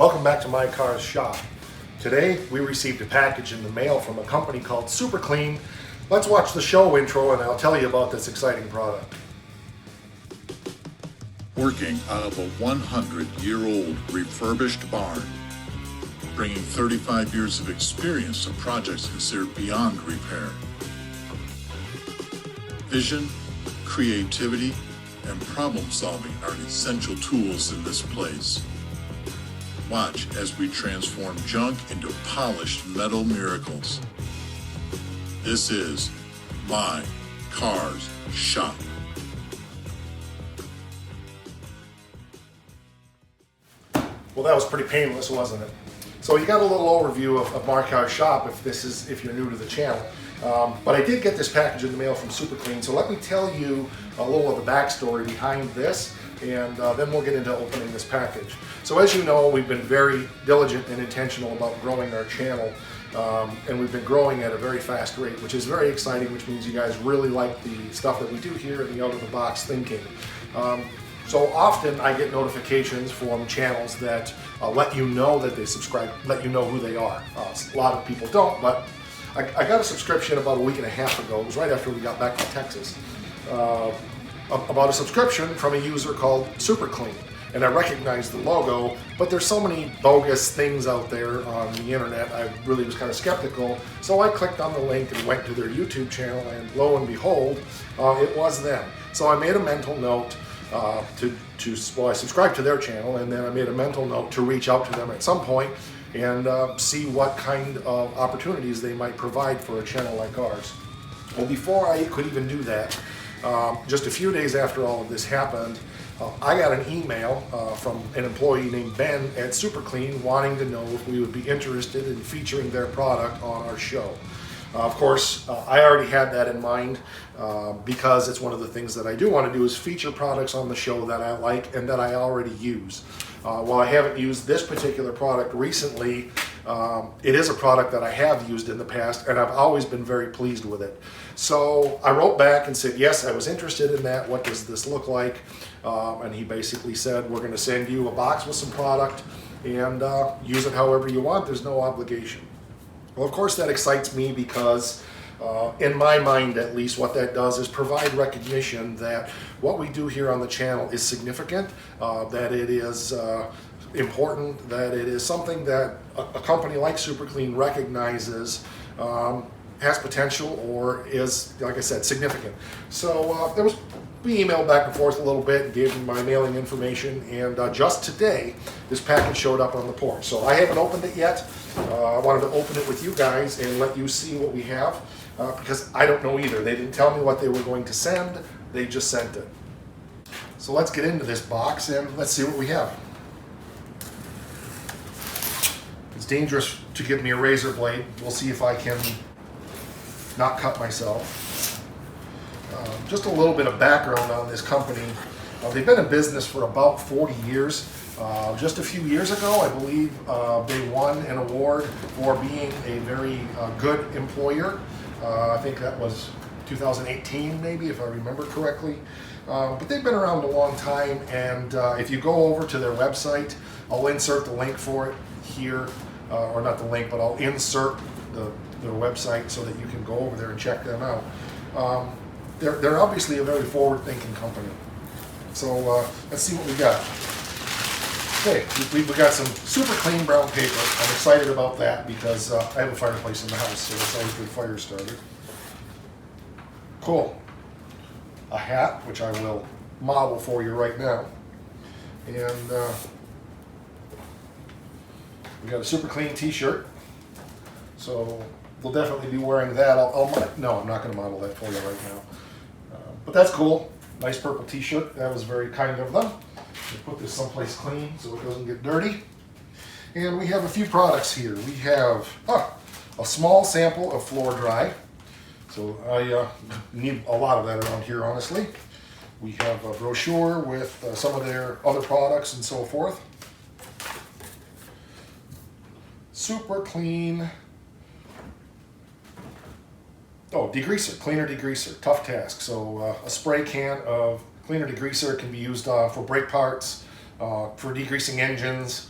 Welcome back to My Car's Shop. Today we received a package in the mail from a company called Superclean. Let's watch the show intro and I'll tell you about this exciting product. Working out of a 100-year-old refurbished barn, bringing 35 years of experience to projects considered beyond repair. Vision, creativity, and problem solving are essential tools in this place. Watch as we transform junk into polished metal miracles. This is My Car's Shop. Well, that was pretty painless, wasn't it? So you got a little overview of My Car's Shop if you're new to the channel. But I did get this package in the mail from Superclean, so let me tell you a little of the backstory behind this, and then we'll get into opening this package. So as you know, we've been very diligent and intentional about growing our channel, and we've been growing at a very fast rate, which is very exciting, which means you guys really like the stuff that we do here and the out-of-the-box thinking. So often I get notifications from channels that let you know that they subscribe, let you know who they are. A lot of people don't, but I got a subscription about a week and a half ago. It was right after we got back from Texas. About a subscription from a user called Superclean. And I recognized the logo, but there's so many bogus things out there on the internet, I really was kind of skeptical. So I clicked on the link and went to their YouTube channel, and lo and behold, it was them. So I made a mental note I subscribed to their channel, and then I made a mental note to reach out to them at some point and see what kind of opportunities they might provide for a channel like ours. Well, before I could even do that, just a few days after all of this happened, I got an email from an employee named Ben at Superclean wanting to know if we would be interested in featuring their product on our show. Of course, I already had that in mind because it's one of the things that I do want to do is feature products on the show that I like and that I already use. While I haven't used this particular product recently, it is a product that I have used in the past, and I've always been very pleased with it. So I wrote back and said, yes, I was interested in that. What does this look like? And he basically said, we're going to send you a box with some product and use it however you want. There's no obligation. Well, of course, that excites me because in my mind, at least, what that does is provide recognition that what we do here on the channel is significant, that it is important, that it is something that a company like Superclean recognizes has potential or is, like I said, significant. So we emailed back and forth a little bit and gave them my mailing information, and just today this package showed up on the porch. So I haven't opened it yet. I wanted to open it with you guys and let you see what we have because I don't know either. They didn't tell me what they were going to send, they just sent it. So let's get into this box and let's see what we have. It's dangerous to give me a razor blade. We'll see if I can not cut myself. Just a little bit of background on this company. They've been in business for about 40 years. Just a few years ago, I believe they won an award for being a very good employer. I think that was 2018 maybe, if I remember correctly. But they've been around a long time, and if you go over to their website, I'll insert the link for it here, or not the link, but I'll insert their website so that you can go over there and check them out. They're obviously a very forward-thinking company. So let's see what we got. Okay, we got some Superclean brown paper. I'm excited about that because I have a fireplace in the house, so it's always a good fire starter. Cool. A hat, which I will model for you right now. And we got a Superclean t-shirt. So we'll definitely be wearing that. No, I'm not going to model that for you right now. But that's cool. Nice purple t-shirt. That was very kind of them. Put this someplace clean so it doesn't get dirty. And we have a few products here. We have a small sample of Floor Dry. So I need a lot of that around here, honestly. We have a brochure with some of their other products and so forth. Superclean. Oh, degreaser, cleaner degreaser, tough task. So a spray can of cleaner degreaser can be used for brake parts, for degreasing engines,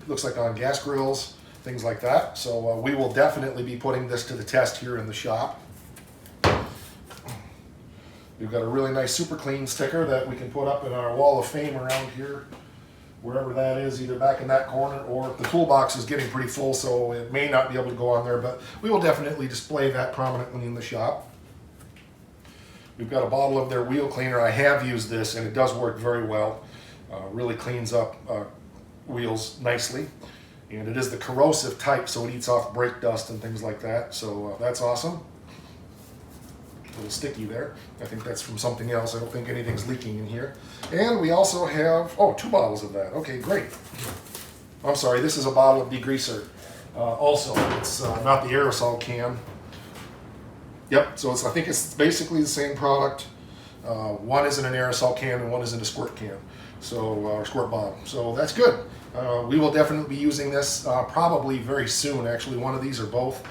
looks like on gas grills, things like that. So we will definitely be putting this to the test here in the shop. We've got a really nice Superclean sticker that we can put up in our wall of fame around here, wherever that is, either back in that corner, or the toolbox is getting pretty full, so it may not be able to go on there, but we will definitely display that prominently in the shop. We've got a bottle of their wheel cleaner. I have used this and it does work very well. Really cleans up wheels nicely. And it is the corrosive type, so it eats off brake dust and things like that. So that's awesome. A little sticky there. I think that's from something else. I don't think anything's leaking in here. And we also have, 2 bottles of that. Okay, great. I'm sorry, this is a bottle of degreaser. Also, it's not the aerosol can. Yep, so I think it's basically the same product. One is in an aerosol can and one is in a squirt can, or squirt bottle. So that's good. We will definitely be using this probably very soon. Actually, one of these or both,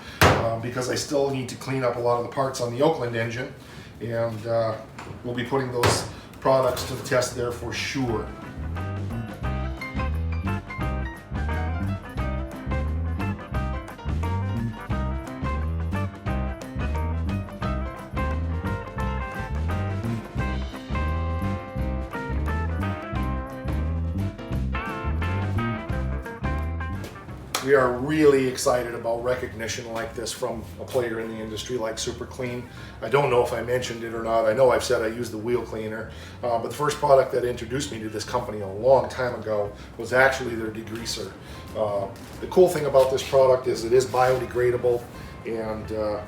because I still need to clean up a lot of the parts on the Oakland engine, and we'll be putting those products to the test there for sure. We are really excited about recognition like this from a player in the industry like Superclean. I don't know if I mentioned it or not. I know I've said I use the wheel cleaner, but the first product that introduced me to this company a long time ago was actually their degreaser. The cool thing about this product is it is biodegradable, and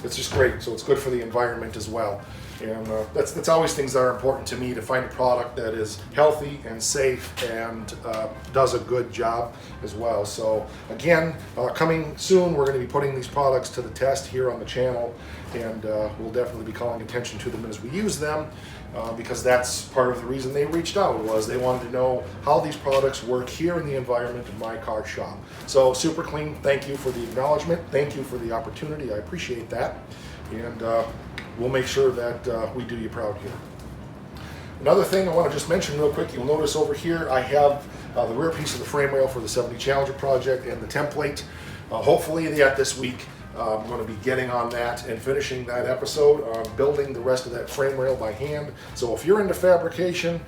it's just great. So it's good for the environment as well. And that's always things that are important to me, to find a product that is healthy and safe and does a good job as well. So again, coming soon, we're going to be putting these products to the test here on the channel, and we'll definitely be calling attention to them as we use them, because that's part of the reason they reached out, was they wanted to know how these products work here in the environment of my car shop. So Superclean, thank you for the acknowledgement. Thank you for the opportunity. I appreciate that. And we'll make sure that we do you proud here. Another thing I want to just mention real quick, you'll notice over here I have the rear piece of the frame rail for the 70 Challenger project and the template. Hopefully yet this week I'm going to be getting on that and finishing that episode, building the rest of that frame rail by hand. So if you're into fabrication,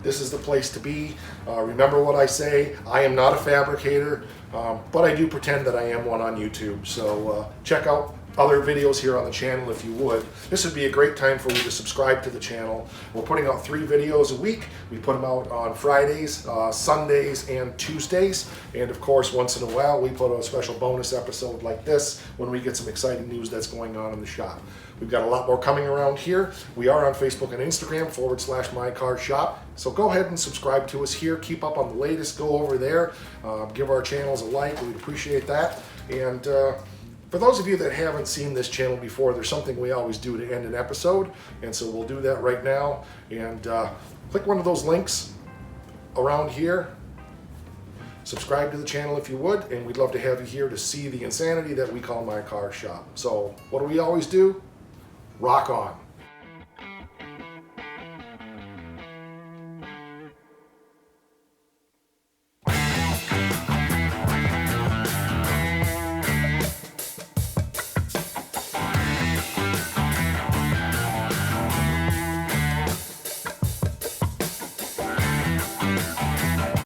this is the place to be. Remember what I say, I am not a fabricator, but I do pretend that I am one on YouTube. So check out other videos here on the channel if you would. This would be a great time for you to subscribe to the channel. We're putting out 3 videos a week. We put them out on Fridays, Sundays, and Tuesdays. And of course, once in a while, we put out a special bonus episode like this when we get some exciting news that's going on in the shop. We've got a lot more coming around here. We are on Facebook and Instagram /MyCarShop. So go ahead and subscribe to us here. Keep up on the latest. Go over there. Give our channels a like. We'd appreciate that. And for those of you that haven't seen this channel before, there's something we always do to end an episode, and so we'll do that right now. And click one of those links around here. Subscribe to the channel if you would, and we'd love to have you here to see the insanity that we call My Car Shop. So what do we always do? Rock on.